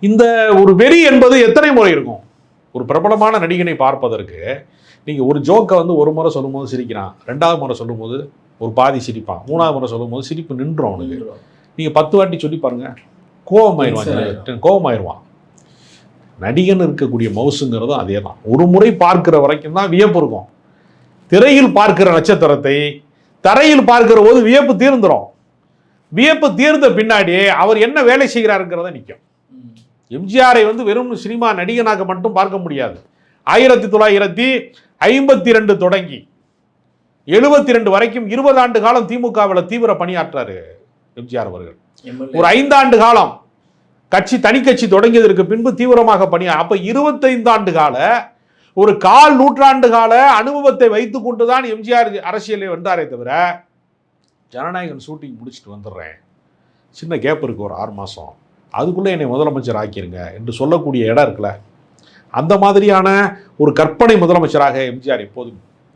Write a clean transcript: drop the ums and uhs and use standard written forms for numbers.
இந்த ஒரு வெறி என்பது எத்தனை முறை இருக்கும்? ஒரு பிரபலமான நடிகனை பார்ப்பதற்கு நீங்கள் ஒரு ஜோக்கை வந்து ஒரு முறை சொல்லும்போது சிரிக்கிறான், ரெண்டாவது முறை சொல்லும்போது ஒரு பாதி சிரிப்பான், மூணாவது முறை சொல்லும்போது சிரிப்பு நின்றோம் அவனுக்கு. நீங்கள் 10 வாட்டி சொல்லி பாருங்க, கோபமாயிருவான். நடிகன் இருக்கக்கூடிய மவுசுங்கிறதும் அதே தான். ஒரு முறை பார்க்கிற வரைக்கும் தான் வியப்பு இருக்கும். திரையில் பார்க்கிற நட்சத்திரத்தை தரையில் பார்க்கிற போது வியப்பு தீர்ந்துடும். வியப்பு தீர்ந்த பின்னாடி அவர் என்ன வேலை செய்கிறாருங்கிறத நிற்கும். எம்ஜிஆரை வந்து வெறும் சினிமா நடிகனாக மட்டும் பார்க்க முடியாது. 1952 தொடங்கி 72 வரைக்கும் 20 ஆண்டு காலம் திமுகவில் தீவிர பணியாற்றாரு எம்ஜிஆர் அவர்கள். ஒரு 5 ஆண்டு காலம் கட்சி தனி கட்சி தொடங்கியதற்கு பின்பு தீவிரமாக அப்ப 25 ஆண்டு கால ஒரு கால் நூற்றாண்டு கால அனுபவத்தை வைத்துக் கொண்டுதான் எம்ஜிஆர் அரசியலை வந்தாரே தவிர, ஜனநாயகன் ஷூட்டிங் முடிச்சுட்டு வந்துடுறேன், சின்ன கேப் இருக்கு ஒரு 6 மாதம், அதுக்குள்ளே என்னை முதலமைச்சர் ஆக்கிருங்க என்று சொல்லக்கூடிய இடம் இருக்குல்ல, அந்த மாதிரியான ஒரு கற்பனை முதலமைச்சராக எம்ஜிஆர் எப்போதும்